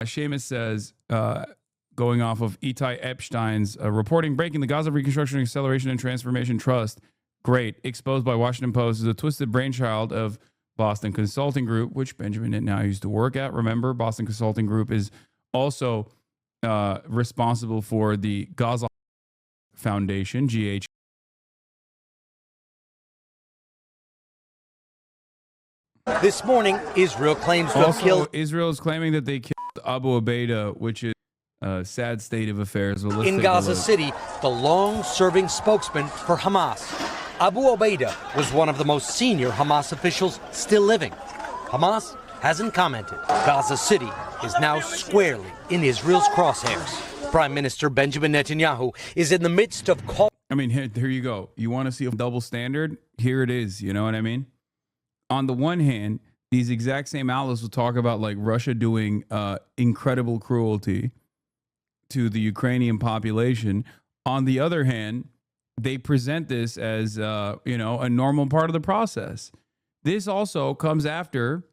Seamus says, going off of Itai Epstein's reporting, breaking the Gaza Reconstruction, Acceleration, and Transformation Trust. Great. Exposed by Washington Post is a twisted brainchild of Boston Consulting Group, which Benjamin Netanyahu used to work at. Remember, Boston Consulting Group is also responsible for the Gaza Foundation, GH. This morning, Israel claims to have killed. Israel is claiming that they killed Abu Ubaida, which is a sad state of affairs. Well, in Gaza City, the long-serving spokesman for Hamas. Abu Ubaida was one of the most senior Hamas officials still living. Hamas hasn't commented. Gaza City is now squarely in Israel's crosshairs. Prime Minister Benjamin Netanyahu is in the midst of I mean, here you go. You want to see a double standard? Here it is. You know what I mean? On the one hand, these exact same outlets will talk about like Russia doing incredible cruelty to the Ukrainian population. On the other hand, they present this as a normal part of the process. This also comes after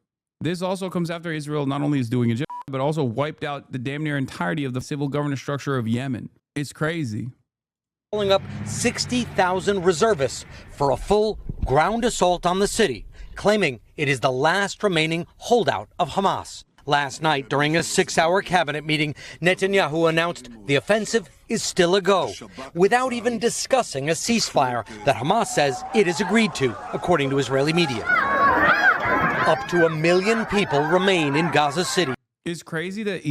Israel not only is doing a job, but also wiped out the damn near entirety of the civil governance structure of Yemen. It's crazy. Calling up 60,000 reservists for a full ground assault on the city, claiming it is the last remaining holdout of Hamas. Last night, during a 6-hour cabinet meeting, Netanyahu announced the offensive is still a go, without even discussing a ceasefire that Hamas says it has agreed to, according to Israeli media. Up to 1 million people remain in Gaza City. It's crazy that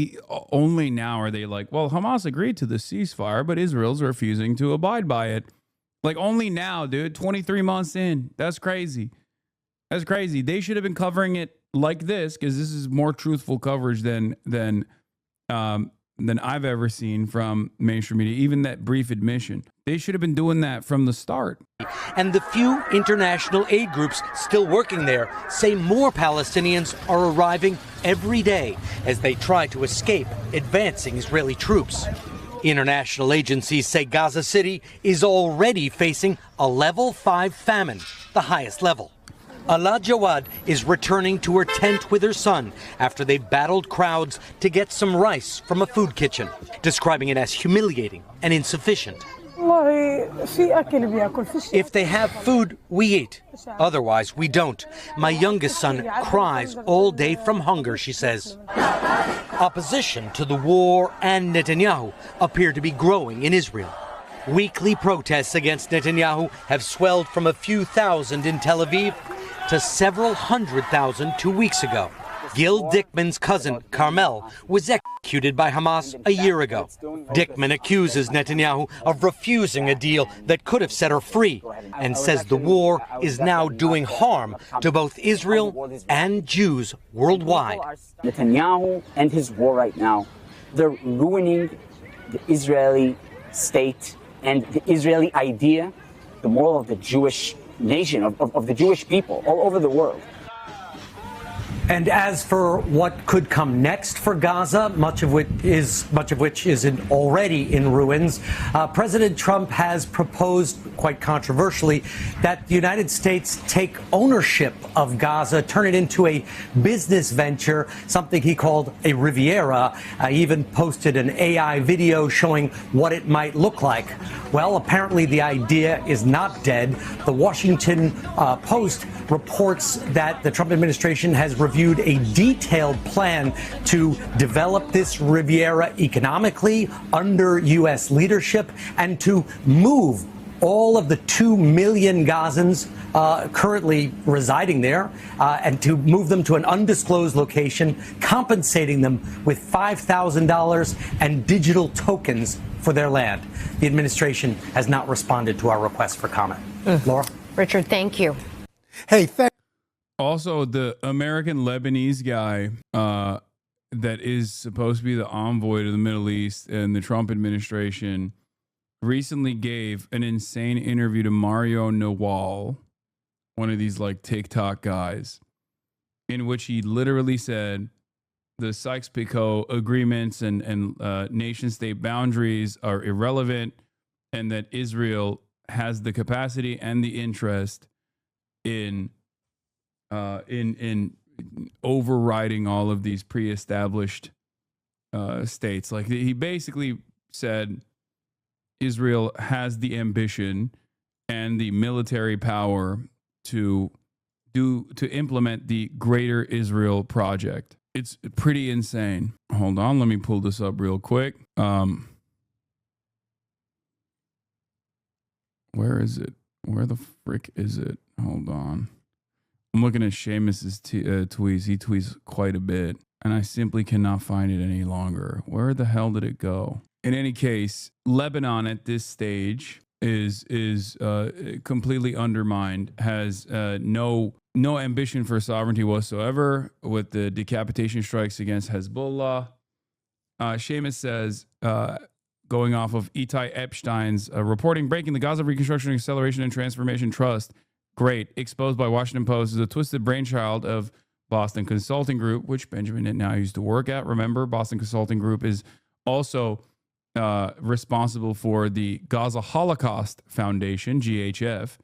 only now are they like, well, Hamas agreed to the ceasefire, but Israel's refusing to abide by it. Like, only now, dude, 23 months in. That's crazy. That's crazy. They should have been covering it like this, because this is more truthful coverage than I've ever seen from mainstream media. Even that brief admission, they should have been doing that from the start. And the few international aid groups still working there say more Palestinians are arriving every day as they try to escape advancing Israeli troops. International agencies say Gaza City is already facing a level 5 famine, the highest level. Ala Jawad is returning to her tent with her son after they battled crowds to get some rice from a food kitchen, describing it as humiliating and insufficient. If they have food, we eat. Otherwise, we don't. My youngest son cries all day from hunger, she says. Opposition to the war and Netanyahu appear to be growing in Israel. Weekly protests against Netanyahu have swelled from a few thousand in Tel Aviv to several 100,000 2 weeks ago. Gil Dickman's cousin, Carmel, was executed by Hamas a year ago. Dickman accuses Netanyahu of refusing a deal that could have set her free and says the war is now doing harm to both Israel and Jews worldwide. Netanyahu and his war right now, they're ruining the Israeli state and the Israeli idea, the moral of the Jewish nation, of the Jewish people all over the world. And as for what could come next for Gaza, much of which is already in ruins, President Trump has proposed, quite controversially, that the United States take ownership of Gaza, turn it into a business venture, something he called a Riviera. He even posted an AI video showing what it might look like. Well, apparently the idea is not dead. The Washington Post reports that the Trump administration has reviewed a detailed plan to develop this Riviera economically under U.S. leadership and to move all of the 2 million Gazans currently residing there and to move them to an undisclosed location, compensating them with $5,000 and digital tokens for their land. The administration has not responded to our request for comment. Laura? Richard, thank you. Hey, Also, the American Lebanese guy that is supposed to be the envoy to the Middle East and the Trump administration recently gave an insane interview to Mario Nawal, one of these like TikTok guys, in which he literally said the Sykes-Picot agreements and nation-state boundaries are irrelevant, and that Israel has the capacity and the interest in overriding all of these pre-established states. Like he basically said Israel has the ambition and the military power to implement the Greater Israel Project. It's pretty insane. Hold on, let me pull this up real quick. Where is it? Where the frick is it? Hold on. I'm looking at Seamus's tweets. He tweets quite a bit, and I simply cannot find it any longer. Where the hell did it go? In any case, Lebanon at this stage is completely undermined, has no ambition for sovereignty whatsoever, with the decapitation strikes against Hezbollah. Seamus says, going off of Itai Epstein's reporting, breaking the Gaza Reconstruction, Acceleration, and Transformation Trust, great, exposed by Washington Post, is a twisted brainchild of Boston Consulting Group, which Benjamin Netanyahu used to work at. Remember, Boston Consulting Group is also responsible for the Gaza Holocaust Foundation, GHF,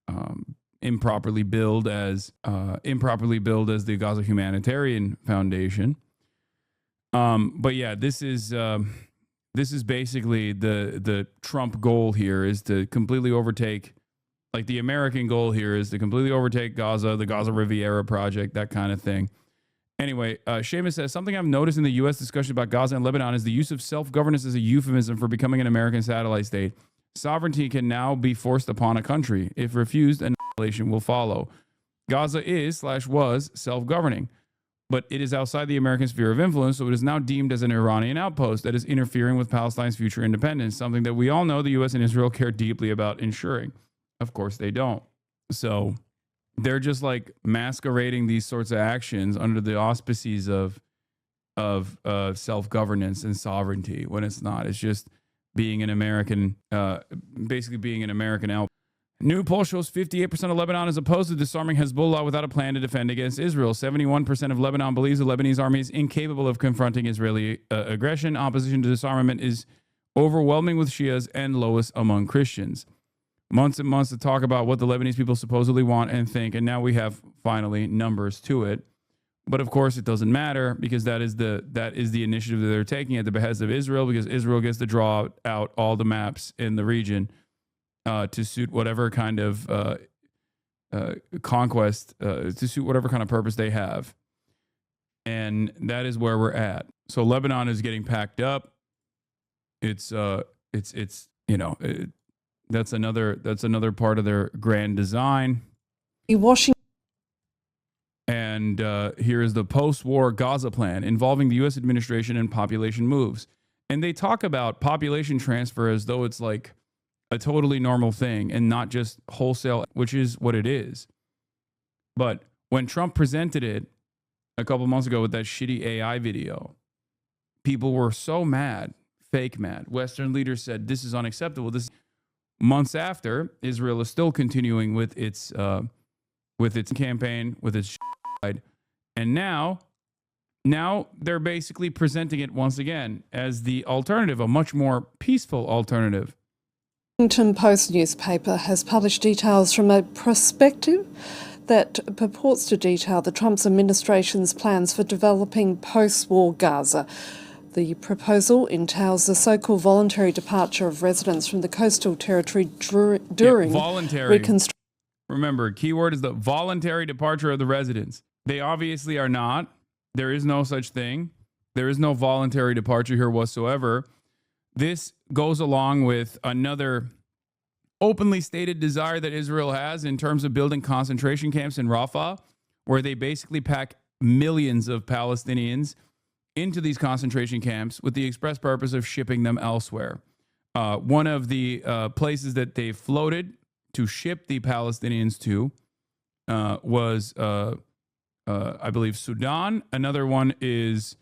improperly billed as the Gaza Humanitarian Foundation. But yeah, this is basically the Trump goal here, is to completely overtake. Like the American goal here is to completely overtake Gaza, the Gaza Riviera project, that kind of thing. Anyway, Seamus says, something I've noticed in the U.S. discussion about Gaza and Lebanon is the use of self-governance as a euphemism for becoming an American satellite state. Sovereignty can now be forced upon a country. If refused, annihilation will follow. Gaza is/was self-governing, but it is outside the American sphere of influence, so it is now deemed as an Iranian outpost that is interfering with Palestine's future independence, something that we all know the U.S. and Israel care deeply about ensuring. Of course they don't. So they're just like masquerading these sorts of actions under the auspices of self-governance and sovereignty, when it's not. It's just being an American, basically being an American outpost. New poll shows 58% of Lebanon is opposed to disarming Hezbollah without a plan to defend against Israel. 71% of Lebanon believes the Lebanese army is incapable of confronting Israeli aggression. Opposition to disarmament is overwhelming with Shias and lowest among Christians. Months and months to talk about what the Lebanese people supposedly want and think, and now we have finally numbers to it. But of course, it doesn't matter, because that is the initiative that they're taking at the behest of Israel, because Israel gets to draw out all the maps in the region to suit whatever kind of conquest, to suit whatever kind of purpose they have. And that is where we're at. So Lebanon is getting packed up. It's that's another part of their grand design. And here is the post-war Gaza plan involving the U.S. administration and population moves. And they talk about population transfer as though it's like a totally normal thing and not just wholesale, which is what it is. But when Trump presented it a couple months ago with that shitty AI video, people were so mad, fake mad. Western leaders said, this is unacceptable. Months after, Israel is still continuing with its campaign, with its shit, and now they're basically presenting it once again as the alternative, a much more peaceful alternative. Washington Post newspaper has published details from a prospectus that purports to detail the Trump administration's plans for developing post-war Gaza. The proposal entails the so-called voluntary departure of residents from the coastal territory during reconstruction. Remember, keyword is the voluntary departure of the residents. They obviously are not. There is no such thing. There is no voluntary departure here whatsoever. This goes along with another openly stated desire that Israel has in terms of building concentration camps in Rafah, where they basically pack millions of Palestinians into these concentration camps with the express purpose of shipping them elsewhere. One of the places that they floated to ship the Palestinians to was, I believe, Sudan. Another one is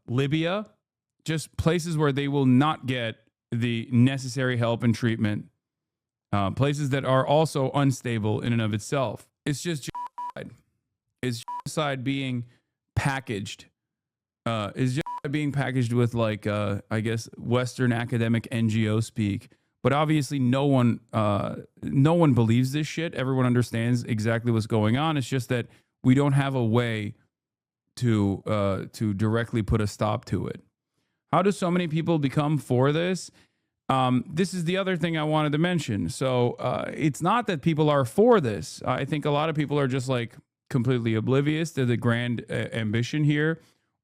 Libya. Just places where they will not get the necessary help and treatment. Places that are also unstable in and of itself. It's just genocide. It's genocide being packaged. Is just being packaged with like I guess Western academic NGO speak, but obviously no one believes this shit. Everyone understands exactly what's going on. It's just that we don't have a way to directly put a stop to it. How do so many people become for this? This is the other thing I wanted to mention. So it's not that people are for this. I think a lot of people are just like completely oblivious to the grand ambition here,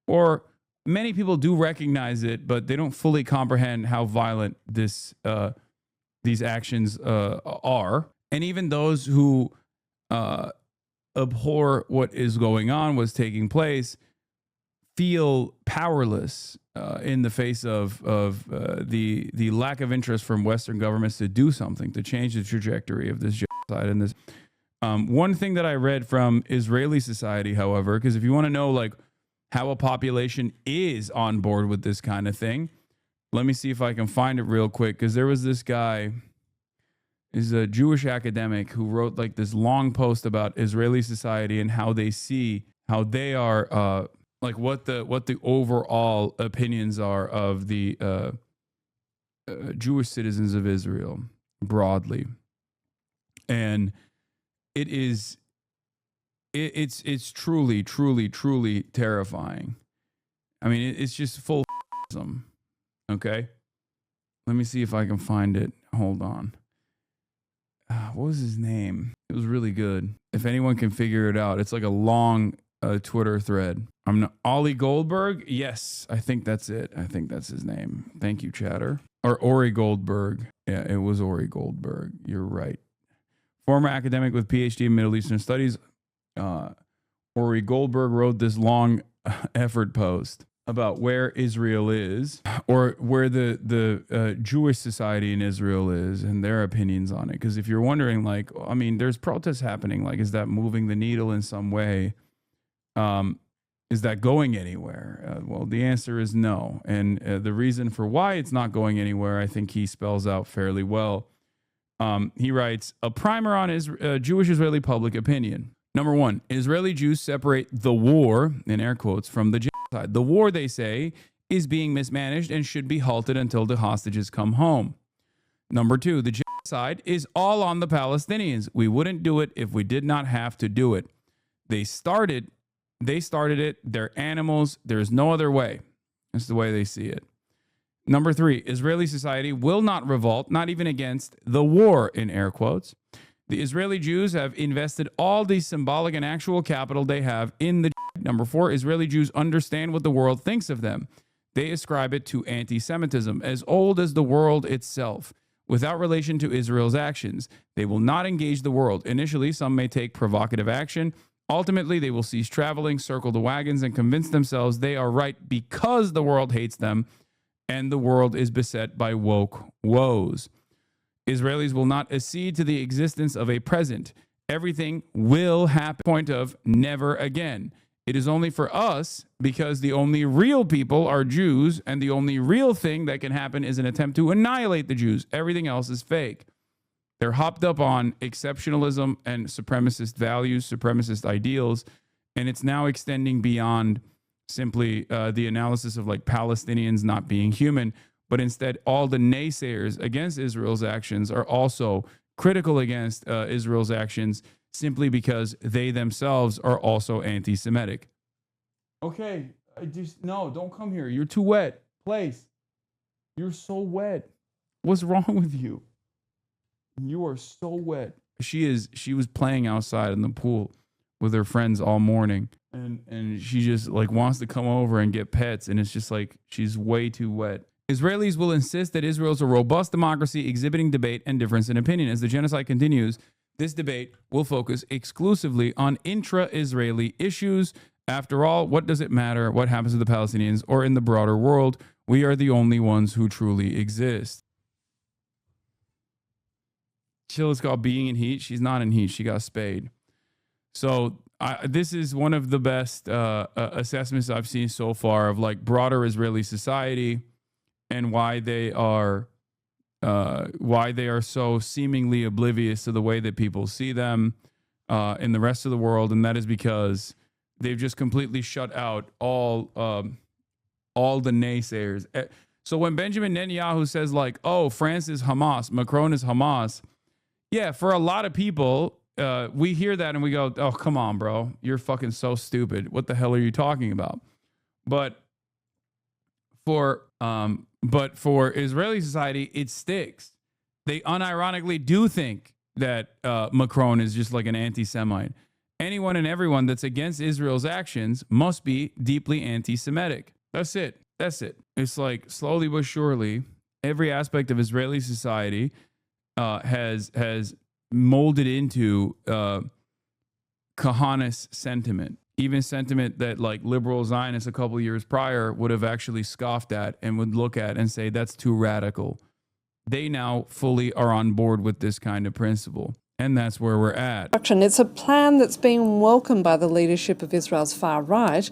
or many people do recognize it, but they don't fully comprehend how violent these actions are. And even those who abhor what is going on, what's taking place, feel powerless in the face of the lack of interest from Western governments to do something to change the trajectory of this genocide. And this one thing that I read from Israeli society, however, because if you want to know like how a population is on board with this kind of thing, let me see if I can find it real quick. Because there was this guy, is a Jewish academic, who wrote like this long post about Israeli society and how they see how they are. Like what the overall opinions are of the Jewish citizens of Israel broadly, and it's truly terrifying. I mean, it's just full f***ism. Okay, let me see if I can find it. Hold on. What was his name? It was really good. If anyone can figure it out, it's like a long Twitter thread. I'm not Ollie Goldberg. Yes, I think that's it. I think that's his name. Thank you, chatter. Or Ori Goldberg. Yeah, it was Ori Goldberg. You're right. Former academic with PhD in Middle Eastern Studies, Ori Goldberg wrote this long effort post about where Israel is, or where the Jewish society in Israel is, and their opinions on it. Because if you're wondering, like, I mean, there's protests happening. Like, is that moving the needle in some way? Is that going anywhere? Well, the answer is no. And the reason for why it's not going anywhere, I think he spells out fairly well. He writes, a primer on Jewish-Israeli public opinion. Number one, Israeli Jews separate the war, in air quotes, from the genocide. The war, they say, is being mismanaged and should be halted until the hostages come home. Number two, the genocide is all on the Palestinians. We wouldn't do it if we did not have to do it. They started it. They're animals. There's no other way. That's the way they see it. Number three, Israeli society will not revolt, not even against the war, in air quotes. The Israeli Jews have invested all the symbolic and actual capital they have in the. Number four, Israeli Jews understand what the world thinks of them. They ascribe it to anti-Semitism, as old as the world itself, without relation to Israel's actions. They will not engage the world. Initially, some may take provocative action. Ultimately, they will cease traveling, circle the wagons, and convince themselves they are right because the world hates them and the world is beset by woke woes. Israelis will not accede to the existence of a present. Everything will happen. Point of never again. It is only for us because the only real people are Jews, and the only real thing that can happen is an attempt to annihilate the Jews. Everything else is fake. They're hopped up on exceptionalism and supremacist values, supremacist ideals, and it's now extending beyond simply the analysis of like Palestinians not being human, but instead all the naysayers against Israel's actions are also critical against Israel's actions simply because they themselves are also anti-Semitic. Okay, no, don't come here. You're too wet. Place. You're so wet. What's wrong with you? You are so wet. She was playing outside in the pool with her friends all morning, and she just like wants to come over and get pets, and it's just like she's way too wet. Israelis will insist that Israel is a robust democracy exhibiting debate and difference in opinion. As the genocide continues, this debate will focus exclusively on intra-Israeli issues. After all, what does it matter what happens to the Palestinians or in the broader world? We are the only ones who truly exist. Chill is called being in heat. She's not in heat. She got spayed. So this is one of the best assessments I've seen so far of like broader Israeli society and why they are so seemingly oblivious to the way that people see them in the rest of the world, and that is because they've just completely shut out all the naysayers. So when Benjamin Netanyahu says like, "Oh, France is Hamas, Macron is Hamas," yeah, for a lot of people, we hear that and we go, "Oh, come on, bro, you're fucking so stupid. What the hell are you talking about?" But but for Israeli society, it sticks. They unironically do think that Macron is just like an anti-Semite. Anyone and everyone that's against Israel's actions must be deeply anti-Semitic. That's it. It's like slowly but surely, every aspect of Israeli society has molded into Kahanist sentiment. Even sentiment that like liberal Zionists a couple years prior would have actually scoffed at and would look at and say that's too radical. They now fully are on board with this kind of principle. And that's where we're at. It's a plan that's been welcomed by the leadership of Israel's far right,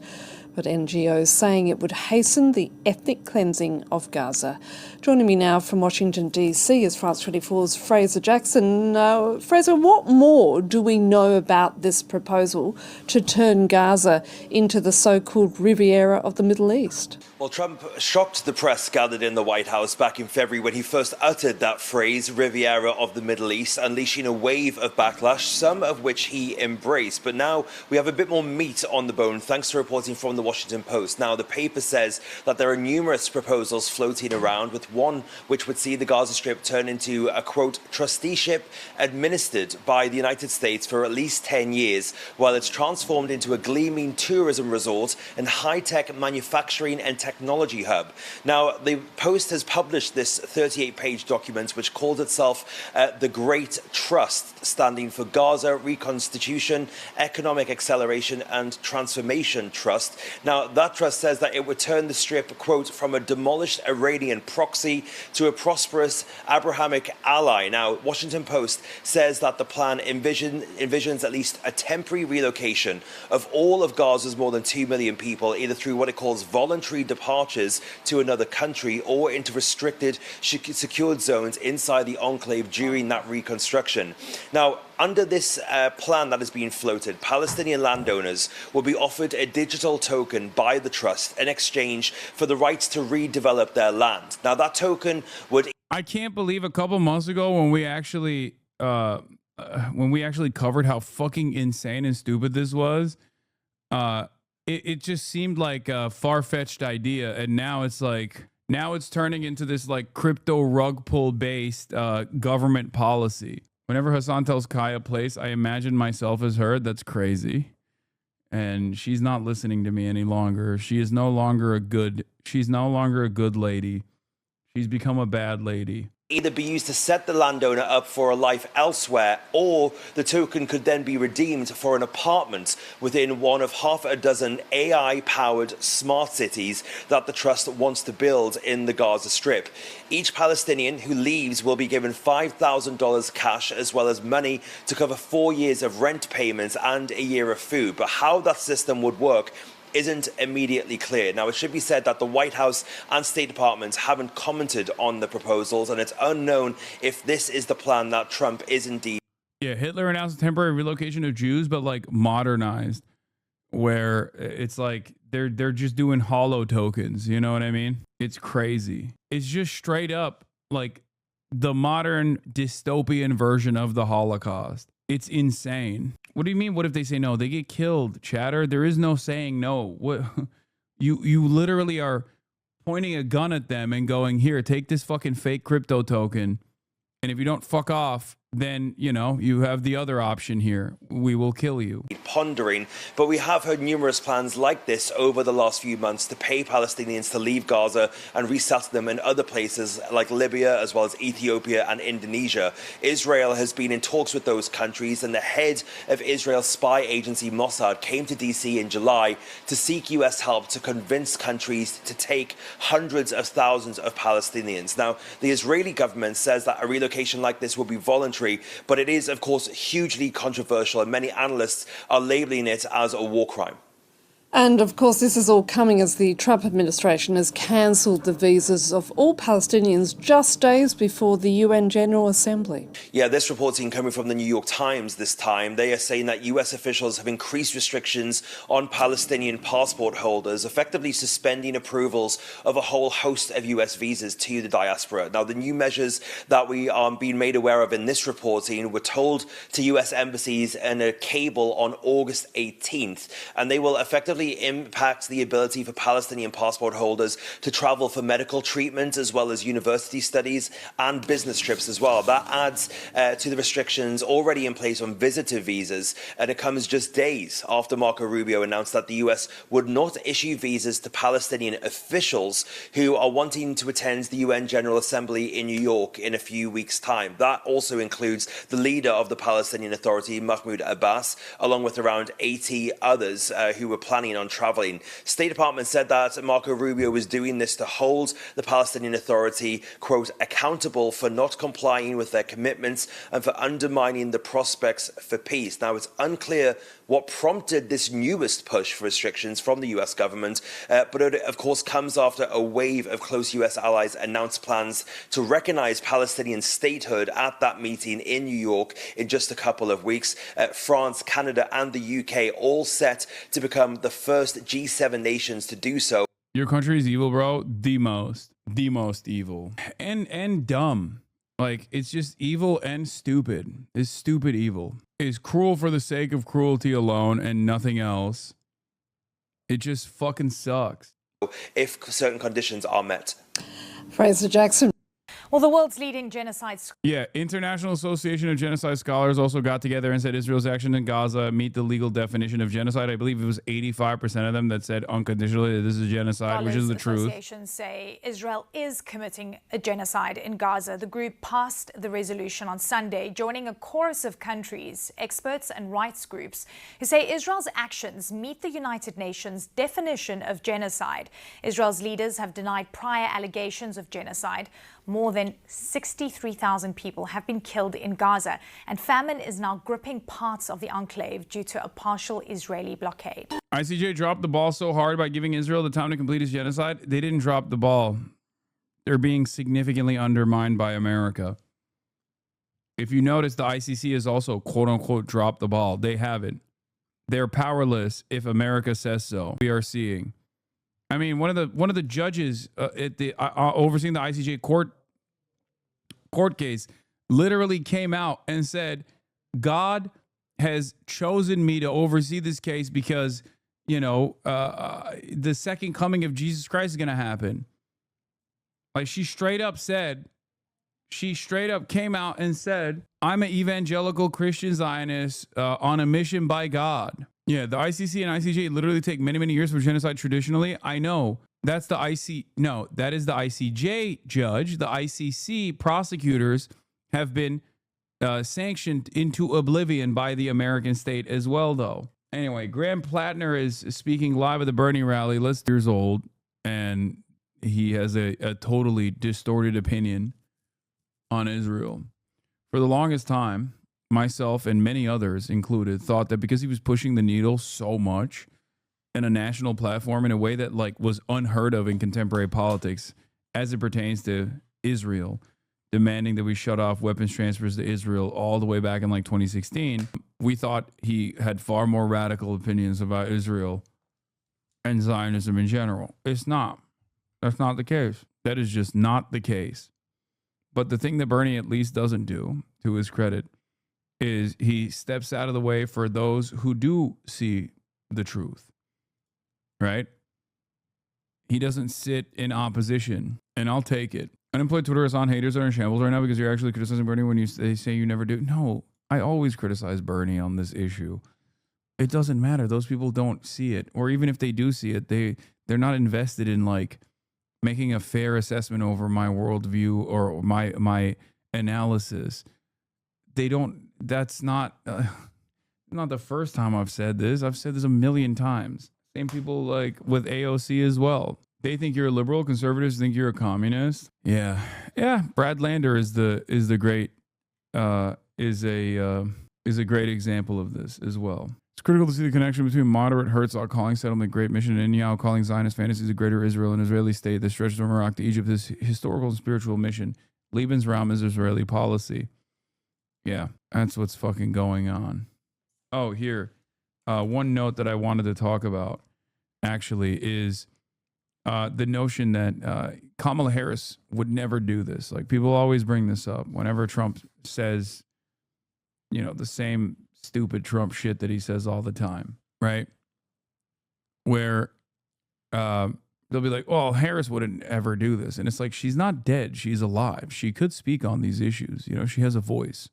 but NGOs saying it would hasten the ethnic cleansing of Gaza. Joining me now from Washington, D.C. is France 24's Fraser Jackson. Fraser, what more do we know about this proposal to turn Gaza into the so-called Riviera of the Middle East? Well, Trump shocked the press gathered in the White House back in February when he first uttered that phrase, Riviera of the Middle East, unleashing a wave of backlash, some of which he embraced. But now we have a bit more meat on the bone, thanks to reporting from the Washington Post. Now, the paper says that there are numerous proposals floating around, with one which would see the Gaza Strip turn into a, quote, trusteeship administered by the United States for at least 10 years, while it's transformed into a gleaming tourism resort and high-tech manufacturing and technology hub. Now, the Post has published this 38-page document, which calls itself the Great Trust, standing for Gaza Reconstitution, Economic Acceleration and Transformation Trust. Now, that trust says that it would turn the Strip, quote, from a demolished Iranian proxy to a prosperous Abrahamic ally. Now, Washington Post says that the plan envisions at least a temporary relocation of all of Gaza's more than 2 million people, either through what it calls voluntary departures to another country or into restricted, secured zones inside the enclave during that reconstruction. Now, under this plan that is being floated, Palestinian landowners will be offered a digital token by the trust in exchange for the rights to redevelop their land. Now, that token would... I can't believe a couple months ago when we actually covered how fucking insane and stupid this was, it just seemed like a far-fetched idea, and now it's turning into this like crypto rug pull based government policy. Whenever Hasan tells Kaya place, I imagine myself as her. That's crazy. And she's not listening to me any longer. She's no longer a good lady. She's become a bad lady. Either be used to set the landowner up for a life elsewhere, or the token could then be redeemed for an apartment within one of half a dozen AI-powered smart cities that the trust wants to build in the Gaza Strip. Each Palestinian who leaves will be given $5,000 cash, as well as money to cover 4 years of rent payments and a year of food. But how that system would work isn't immediately clear. Now, it should be said that the White House and State Departments haven't commented on the proposals, and it's unknown if this is the plan that Trump is indeed. Yeah, Hitler announced a temporary relocation of Jews, but like modernized, where it's like they're just doing hollow tokens. You know what I mean? It's crazy. It's just straight up like the modern dystopian version of the Holocaust. It's insane. What do you mean? What if they say no? They get killed, chatter. There is no saying no. What you literally are pointing a gun at them and going, here, take this fucking fake crypto token. And if you don't fuck off, then, you know, you have the other option here. We will kill you. Pondering, but we have heard numerous plans like this over the last few months to pay Palestinians to leave Gaza and resettle them in other places like Libya, as well as Ethiopia and Indonesia. Israel has been in talks with those countries, and the head of Israel's spy agency Mossad came to DC in July to seek US help to convince countries to take hundreds of thousands of Palestinians. Now, the Israeli government says that a relocation like this will be voluntary, but it is, of course, hugely controversial, and many analysts are labeling it as a war crime. And of course, this is all coming as the Trump administration has cancelled the visas of all Palestinians just days before the UN General Assembly. Yeah, this reporting coming from the New York Times this time. They are saying that US officials have increased restrictions on Palestinian passport holders, effectively suspending approvals of a whole host of US visas to the diaspora. Now, the new measures that we are being made aware of in this reporting were told to US embassies in a cable on August 18th, and they will effectively effectively impacts the ability for Palestinian passport holders to travel for medical treatment as well as university studies and business trips as well. That adds to the restrictions already in place on visitor visas, and it comes just days after Marco Rubio announced that the US would not issue visas to Palestinian officials who are wanting to attend the UN General Assembly in New York in a few weeks' time. That also includes the leader of the Palestinian Authority, Mahmoud Abbas, along with around 80 others who were planning on traveling. State Department said that Marco Rubio was doing this to hold the Palestinian Authority, quote, accountable for not complying with their commitments and for undermining the prospects for peace. Now, it's unclear what prompted this newest push for restrictions from the US government, but it, of course, comes after a wave of close US allies announced plans to recognize Palestinian statehood at that meeting in New York in just a couple of weeks. France, Canada, and the UK all set to become the first G7 nations to do so. Your country is evil, bro. The most evil and dumb. Like, it's just evil and stupid. It's stupid evil. It's cruel for the sake of cruelty alone and nothing else. It just fucking sucks. If certain conditions are met. Fraser Jackson. Well, the world's leading genocide. Yeah, International Association of Genocide Scholars also got together and said Israel's action in Gaza meet the legal definition of genocide. I believe it was 85% of them that said unconditionally this is genocide, which is the truth. Associations say Israel is committing a genocide in Gaza. The group passed the resolution on Sunday, joining a chorus of countries, experts and rights groups who say Israel's actions meet the United Nations definition of genocide. Israel's leaders have denied prior allegations of genocide. More than 63,000 people have been killed in Gaza, and famine is now gripping parts of the enclave due to a partial Israeli blockade. ICJ dropped the ball so hard by giving Israel the time to complete its genocide. They didn't drop the ball. They're being significantly undermined by America. If you notice, the ICC has also, quote unquote, dropped the ball. They haven't. They're powerless if America says so. We are seeing. I mean, one of the judges at the overseeing the ICJ court case literally came out and said, God has chosen me to oversee this case because, the second coming of Jesus Christ is going to happen. Like, she straight up came out and said, I'm an evangelical Christian Zionist on a mission by God. Yeah, the ICC and ICJ literally take many, many years for genocide traditionally. I know. That's the that is the ICJ judge. The ICC prosecutors have been sanctioned into oblivion by the American state as well, though. Anyway, Graham Plattner is speaking live at the Bernie rally, less years old, and he has a totally distorted opinion on Israel. For the longest time, myself and many others included thought that because he was pushing the needle so much in a national platform in a way that was unheard of in contemporary politics as it pertains to Israel, demanding that we shut off weapons transfers to Israel all the way back in 2016, we thought he had far more radical opinions about Israel and Zionism in general. It's not. That's not the case. That is just not the case. But the thing that Bernie at least doesn't do, to his credit, is he steps out of the way for those who do see the truth, right? He doesn't sit in opposition, and I'll take it. Unemployed Twitter is on. Haters are in shambles right now because you're actually criticizing Bernie when they say you never do. No, I always criticize Bernie on this issue. It doesn't matter. Those people don't see it, or even if they do see it, they're not invested in making a fair assessment over my worldview or my analysis. They don't. That's not the first time I've said this. I've said this a million times. Same people with AOC as well. They think you're a liberal. Conservatives think you're a communist. Yeah. Brad Lander is a great great example of this as well. It's critical to see the connection between moderate Herzog calling settlement great mission and Netanyahu calling Zionist fantasies a greater Israel and Israeli state that stretches from Iraq to Egypt. This historical and spiritual mission. Lebensraum is Israeli policy. Yeah, that's what's fucking going on. Oh, here. One note that I wanted to talk about, actually, is the notion that Kamala Harris would never do this. People always bring this up whenever Trump says, the same stupid Trump shit that he says all the time, right? where they'll be like, well, Harris wouldn't ever do this. And it's like, she's not dead. She's alive. She could speak on these issues. You know, she has a voice.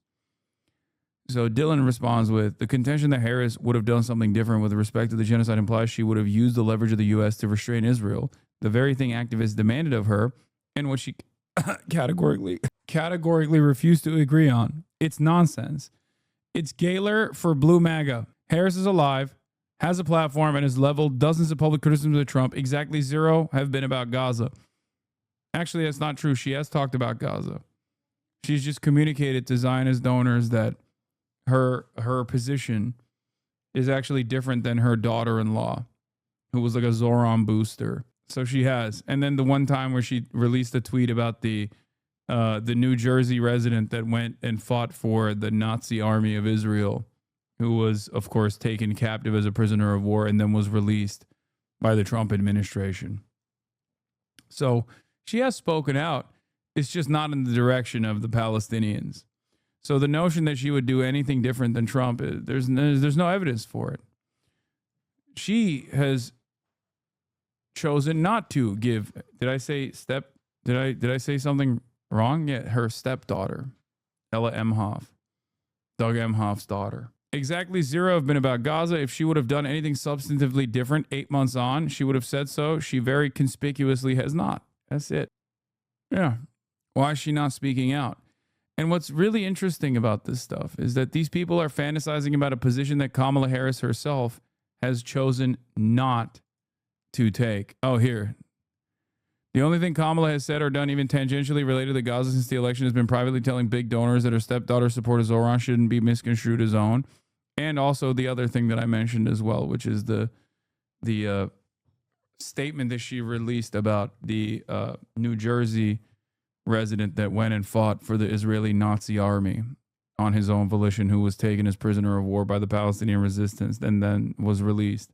So Dylan responds with, the contention that Harris would have done something different with respect to the genocide implies she would have used the leverage of the U.S. to restrain Israel, the very thing activists demanded of her, and what she categorically refused to agree on. It's nonsense. It's Gaylor for Blue MAGA. Harris is alive, has a platform, and has leveled dozens of public criticisms of Trump. Exactly 0 have been about Gaza. Actually, that's not true. She has talked about Gaza. She's just communicated to Zionist donors that her position is actually different than her daughter-in-law, who was like a Zoran booster. So she has. And then the one time where she released a tweet about the New Jersey resident that went and fought for the Nazi army of Israel, who was, of course, taken captive as a prisoner of war and then was released by the Trump administration. So she has spoken out. It's just not in the direction of the Palestinians. So the notion that she would do anything different than Trump, there's no evidence for it. She has chosen not to give. Did I say something wrong? Yeah, her stepdaughter, Ella Emhoff, Doug Emhoff's daughter. Exactly 0 have been about Gaza. If she would have done anything substantively different 8 months on, she would have said so. She very conspicuously has not. That's it. Yeah. Why is she not speaking out? And what's really interesting about this stuff is that these people are fantasizing about a position that Kamala Harris herself has chosen not to take. Oh, here. The only thing Kamala has said or done even tangentially related to Gaza since the election has been privately telling big donors that her stepdaughter's support of Zoran shouldn't be misconstrued as own. And also the other thing that I mentioned as well, which is the statement that she released about the New Jersey resident that went and fought for the Israeli Nazi army on his own volition, who was taken as prisoner of war by the Palestinian resistance and then was released.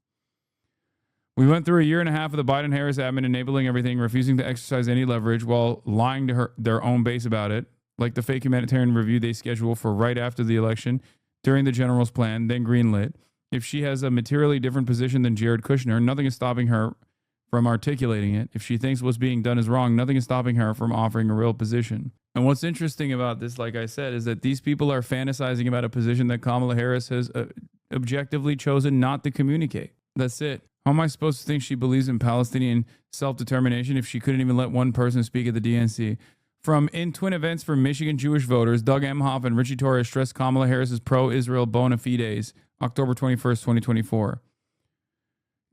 We went through a year and a half of the Biden-Harris admin enabling everything, refusing to exercise any leverage while lying to their own base about it, like the fake humanitarian review they schedule for right after the election, during the general's plan, then greenlit. If she has a materially different position than Jared Kushner, nothing is stopping her from articulating it. If she thinks what's being done is wrong, nothing is stopping her from offering a real position. And what's interesting about this, like I said, is that these people are fantasizing about a position that Kamala Harris has objectively chosen not to communicate. That's it. How am I supposed to think she believes in Palestinian self-determination if she couldn't even let one person speak at the DNC? From In Twin Events for Michigan Jewish Voters, Doug Emhoff and Richie Torres stressed Kamala Harris's pro-Israel bona fides, October 21st, 2024.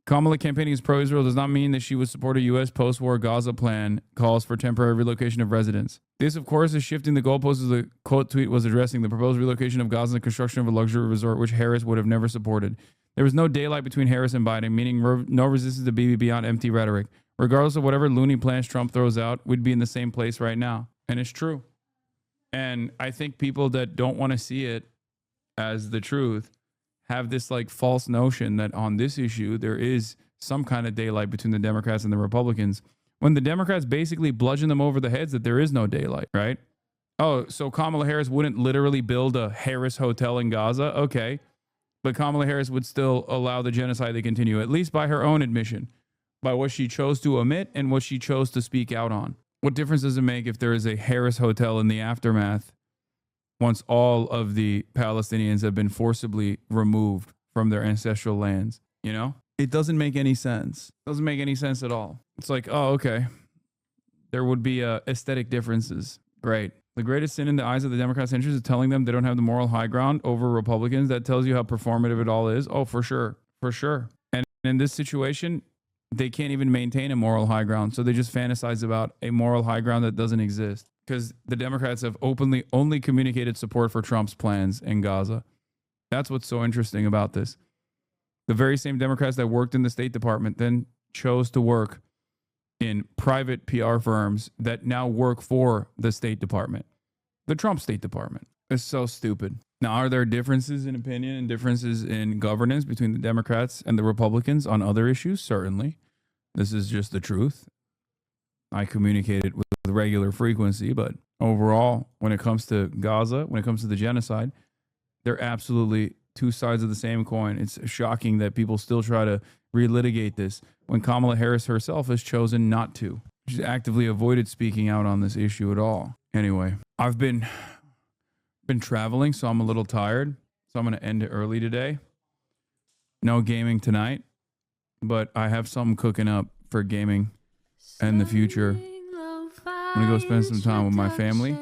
Kamala campaigning as pro-Israel does not mean that she would support a U.S. post-war Gaza plan calls for temporary relocation of residents. This, of course, is shifting the goalposts as the quote tweet was addressing the proposed relocation of Gaza and the construction of a luxury resort, which Harris would have never supported. There was no daylight between Harris and Biden, meaning no resistance to Bibi beyond empty rhetoric. Regardless of whatever loony plans Trump throws out, we'd be in the same place right now. And it's true. And I think people that don't want to see it as the truth have this like false notion that on this issue, there is some kind of daylight between the Democrats and the Republicans, when the Democrats basically bludgeon them over the heads that there is no daylight, right? Oh, so Kamala Harris wouldn't literally build a Harris hotel in Gaza? Okay. But Kamala Harris would still allow the genocide to continue, at least by her own admission, by what she chose to omit and what she chose to speak out on. What difference does it make if there is a Harris hotel in the aftermath once all of the Palestinians have been forcibly removed from their ancestral lands? You know, it doesn't make any sense. It doesn't make any sense at all. It's like, oh, okay. There would be aesthetic differences. Great. The greatest sin in the eyes of the Democrats' interest is telling them they don't have the moral high ground over Republicans. That tells you how performative it all is. Oh, for sure. For sure. And in this situation, they can't even maintain a moral high ground. So they just fantasize about a moral high ground that doesn't exist, because the Democrats have openly only communicated support for Trump's plans in Gaza. That's what's so interesting about this. The very same Democrats that worked in the State Department then chose to work in private PR firms that now work for the State Department, the Trump State Department. It's so stupid. Now, are there differences in opinion and differences in governance between the Democrats and the Republicans on other issues? Certainly. This is just the truth. I communicate it with regular frequency, but overall, when it comes to Gaza, when it comes to the genocide, there absolutely two sides of the same coin. It's shocking that people still try to relitigate this when Kamala Harris herself has chosen not to. She's actively avoided speaking out on this issue at all. Anyway, I've been traveling, so I'm a little tired. So I'm going to end it early today. No gaming tonight, but I have something cooking up for gaming in the future. I'm going to go spend some time with my family.